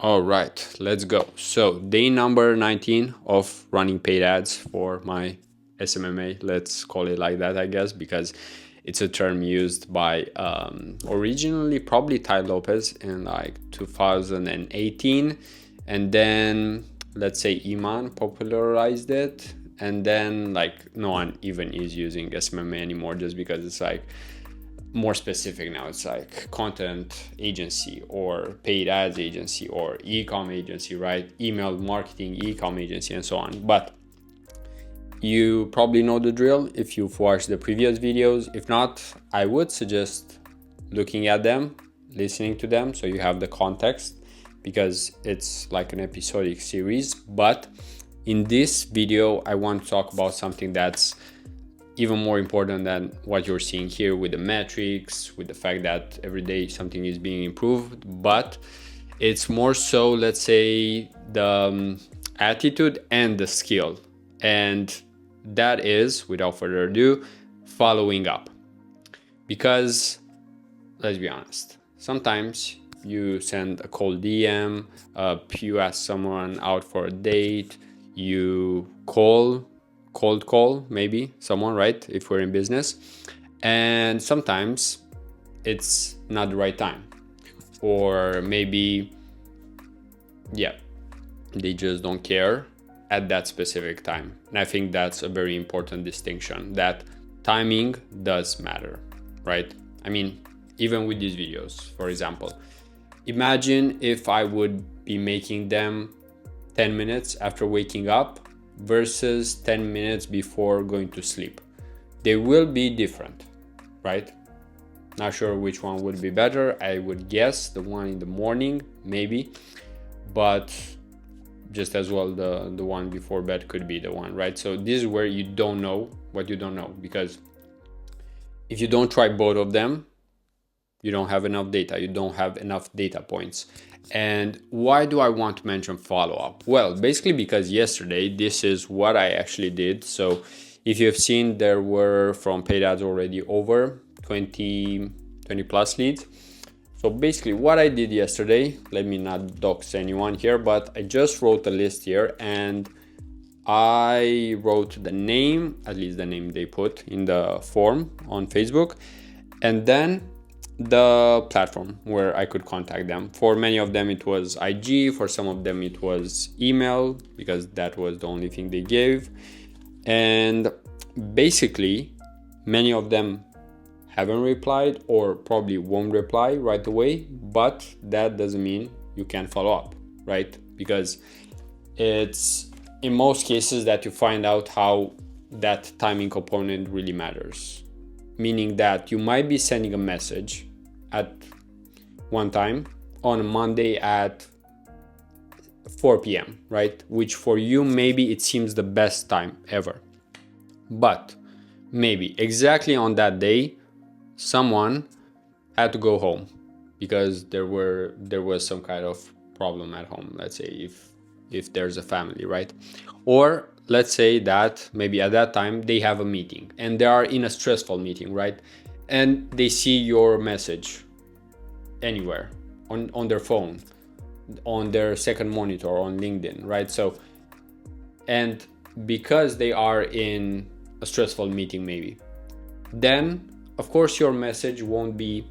All right, let's go. So day number 19 of running paid ads for my SMMA. Let's call it like that, I guess, because it's a term used by originally probably Ty Lopez in like 2018. And then let's say Iman popularized it. And then like no one even is using SMMA anymore just because it's like more specific now. It's like content agency or paid ads agency or eCom agency, right? Email marketing, eCom agency, and so on. But you probably know the drill if you've watched the previous videos. If not, I would suggest looking at them, listening to them, so you have the context, because it's like an episodic series. But in this video, I want to talk about something that's even more important than what you're seeing here with the metrics, with the fact that every day something is being improved. But it's more so, let's say, the attitude and the skill. And that is, without further ado, following up. Because let's be honest, sometimes you send a cold DM, you ask someone out for a date, you cold call maybe someone, right, if we're in business, and sometimes it's not the right time, or maybe they just don't care at that specific time. And I think that's a very important distinction, that timing does matter, right? I mean, even with these videos, for example, imagine if I would be making them 10 minutes after waking up versus 10 minutes before going to sleep. They will be different, right? Not sure which one would be better. I would guess the one in the morning, maybe, but just as well the one before bed could be the one, right? So this is where you don't know what you don't know, because if you don't try both of them, you don't have enough data, you don't have enough data points. And why do I want to mention follow-up? Well, basically because yesterday, this is what I actually did. So if you've seen, there were from paid ads already over 20 plus leads. So basically what I did yesterday, let me not dox anyone here, but I just wrote a list here, and I wrote the name, at least the name they put in the form on Facebook, and then the platform where I could contact them. For many of them it was IG, for some of them it was email, because that was the only thing they gave. And basically many of them haven't replied or probably won't reply right away, but that doesn't mean you can't follow up, right? Because it's in most cases that you find out how that timing component really matters. Meaning that you might be sending a message at one time on a Monday at 4 p.m., right? Which for you, maybe it seems the best time ever. But maybe exactly on that day, someone had to go home because there was some kind of problem at home. Let's say if there's a family, right? Or let's say that maybe at that time they have a meeting and they are in a stressful meeting, right? And they see your message anywhere on their phone, on their second monitor, on LinkedIn, right? So, and because they are in a stressful meeting maybe, then of course your message won't be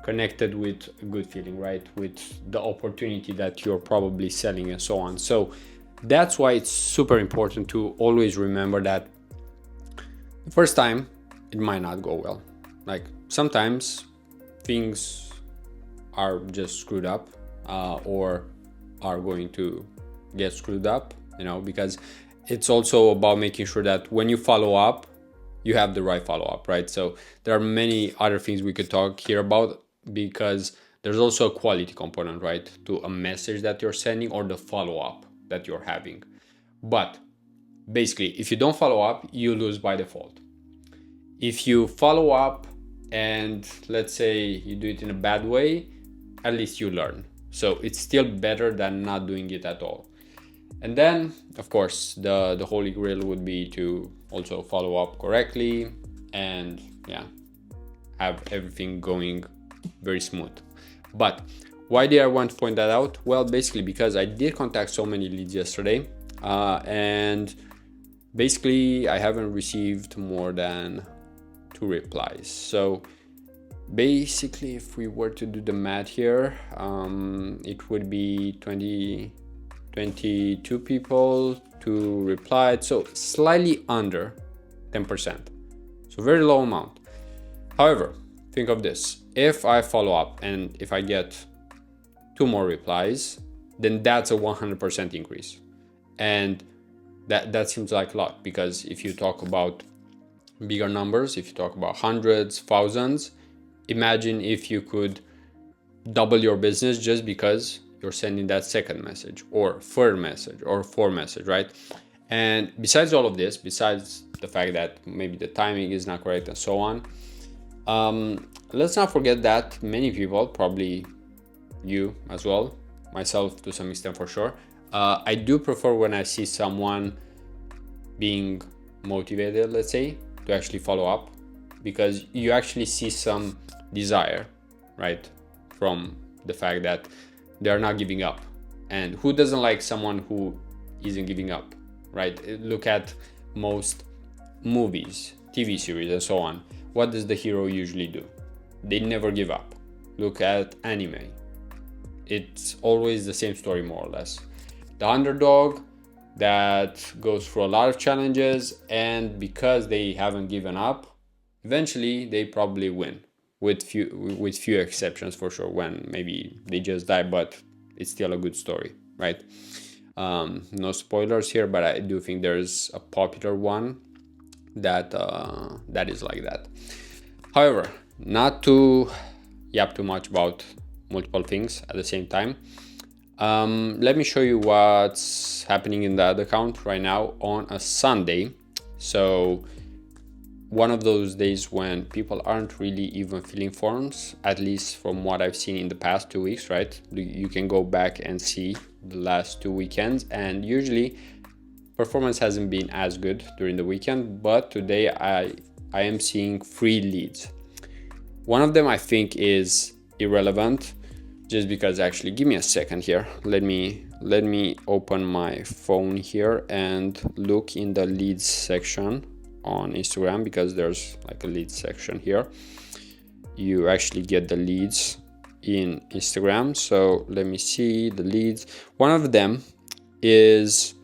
connected with a good feeling, right? With the opportunity that you're probably selling and so on. So that's why it's super important to always remember that the first time it might not go well. Like sometimes things are just screwed up or are going to get screwed up, because it's also about making sure that when you follow up, you have the right follow-up, right? So there are many other things we could talk here about, because there's also a quality component, right, to a message that you're sending or the follow-up that you're having. But basically, if you don't follow up, you lose by default. If you follow up and let's say you do it in a bad way, at least you learn. So it's still better than not doing it at all. And then, of course, the holy grail would be to also follow up correctly and have everything going very smooth. But Why did I want to point that out? Well, basically because I did contact so many leads yesterday, and basically I haven't received more than 2 replies. So basically, if we were to do the math here, it would be 22 people to reply, so slightly under 10%, so very low amount. However, think of this: if I follow up and if I get 2 more replies, then that's a 100% increase, and that seems like a lot, because if you talk about bigger numbers, if you talk about hundreds, thousands, imagine if you could double your business just because you're sending that second message or third message or fourth message, right? And besides all of this, besides the fact that maybe the timing is not correct and so on, let's not forget that many people, probably you as well, myself to some extent for sure, I do prefer when I see someone being motivated, let's say, to actually follow up, because you actually see some desire, right, from the fact that they're not giving up. And who doesn't like someone who isn't giving up, right? Look at most movies, TV series, and so on. What does the hero usually do? They never give up. Look at anime. It's always the same story, more or less. The underdog that goes through a lot of challenges, and because they haven't given up, eventually they probably win, with few exceptions for sure, when maybe they just die, but it's still a good story, right? No spoilers here, but I do think there's a popular one that is like that. However, not to yap too much about multiple things at the same time, let me show you what's happening in the ad account right now on a Sunday. So one of those days when people aren't really even filling forms, at least from what I've seen in the past 2 weeks, right? You can go back and see the last 2 weekends, and usually performance hasn't been as good during the weekend, but today I am seeing 3 leads. One of them I think is irrelevant, just because, actually, give me a second here. Let me open my phone here and look in the leads section on Instagram, because there's like a leads section here. You actually get the leads in Instagram. So let me see the leads. One of them is,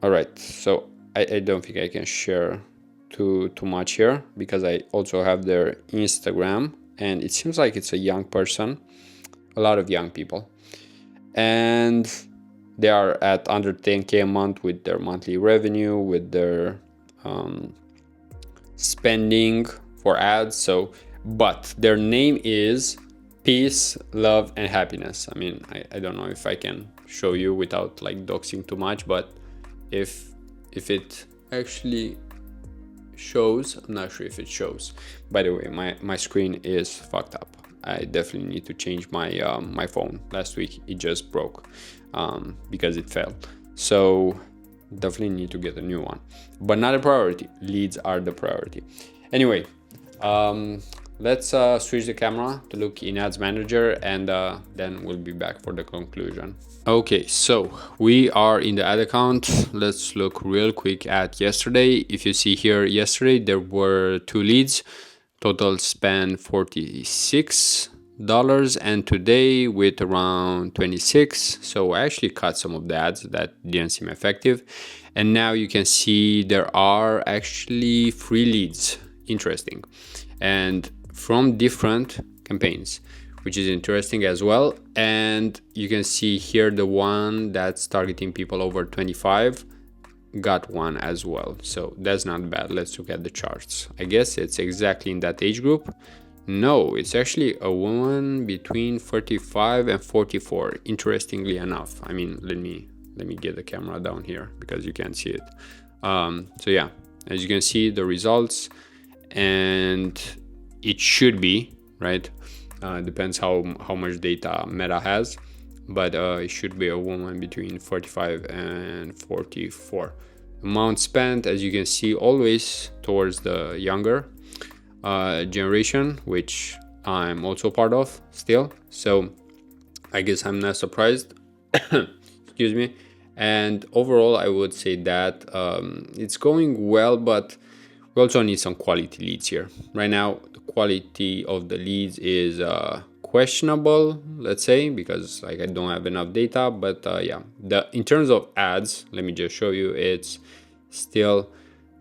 all right, so I don't think I can share too much here, because I also have their Instagram, and it seems like it's a young person, a lot of young people, and they are at under 10K a month with their monthly revenue, with their spending for ads. So, but their name is Peace, Love, and Happiness. I mean, I don't know if I can show you without like doxing too much, but if it actually shows, I'm not sure if it shows. By the way, my screen is fucked up. I definitely need to change my my phone. Last week it just broke because it fell. So definitely need to get a new one, but not a priority. Leads are the priority. Anyway, let's switch the camera to look in Ads Manager, and then we'll be back for the conclusion. Okay, so we are in the ad account. Let's look real quick at yesterday. If you see here, yesterday there were 2 leads, total spend $46, and today with around 26. So I actually cut some of the ads that didn't seem effective, and now you can see there are actually 3 leads. Interesting, and from different campaigns, which is interesting as well. And you can see here the one that's targeting people over 25 got one as well, so that's not bad. Let's look at the charts. I guess it's exactly in that age group. No, it's actually a woman between 35 and 44, interestingly enough. I mean, let me get the camera down here because you can't see it. So yeah, as you can see the results, and it should be right. Depends how much data Meta has, but it should be a woman between 45 and 44. Amount spent, as you can see, always towards the younger generation, which I'm also part of still. So I guess I'm not surprised. Excuse me. And overall, I would say that it's going well, but we also need some quality leads here. Right now, the quality of the leads is questionable, let's say, because like I don't have enough data. But yeah, in terms of ads, let me just show you. It's still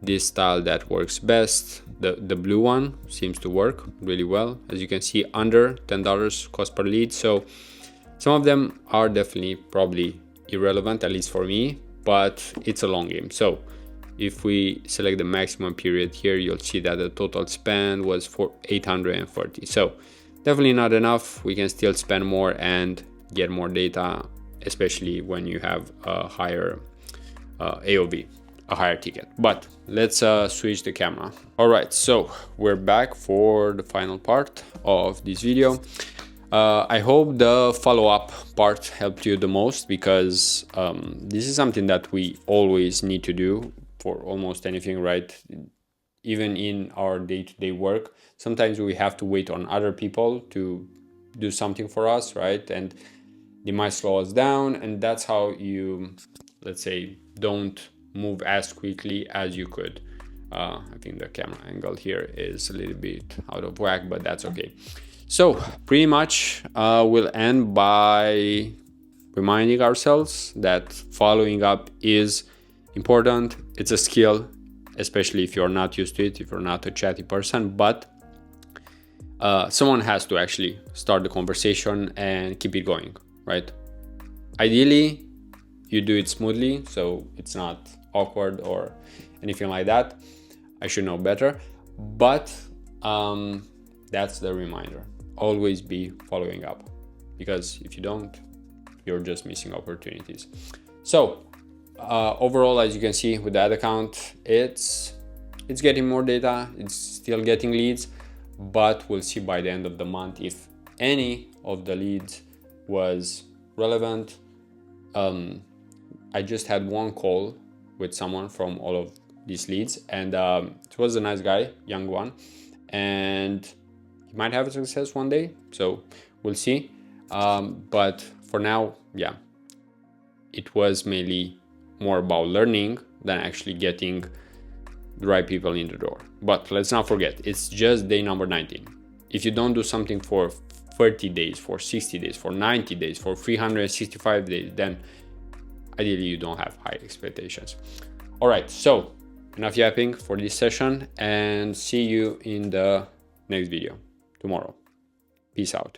this style that works best. The blue one seems to work really well. As you can see, under $10 cost per lead. So some of them are definitely probably irrelevant, at least for me, but it's a long game. So if we select the maximum period here, you'll see that the total spend was for 840. So definitely not enough. We can still spend more and get more data, especially when you have a higher AOV, a higher ticket. But let's switch the camera. All right, so we're back for the final part of this video. I hope the follow-up part helped you the most, because this is something that we always need to do for almost anything, right? Even in our day-to-day work, sometimes we have to wait on other people to do something for us, right? And they might slow us down, and that's how you, let's say, don't move as quickly as you could. I think the camera angle here is a little bit out of whack, but that's okay. So pretty much we'll end by reminding ourselves that following up is important. It's a skill, especially if you're not used to it, if you're not a chatty person, but someone has to actually start the conversation and keep it going, right? Ideally, you do it smoothly, so it's not awkward or anything like that. I should know better, but that's the reminder. Always be following up, because if you don't, you're just missing opportunities. So overall, as you can see with the ad account, it's getting more data, it's still getting leads, but we'll see by the end of the month if any of the leads was relevant. I just had one call with someone from all of these leads, and it was a nice guy, young one, and he might have a success one day, so we'll see. But for now, yeah, it was mainly more about learning than actually getting the right people in the door. But let's not forget, it's just day number 19. If you don't do something for 30 days, for 60 days, for 90 days, for 365 days, then ideally you don't have high expectations. All right, so enough yapping for this session, and see you in the next video tomorrow. Peace out.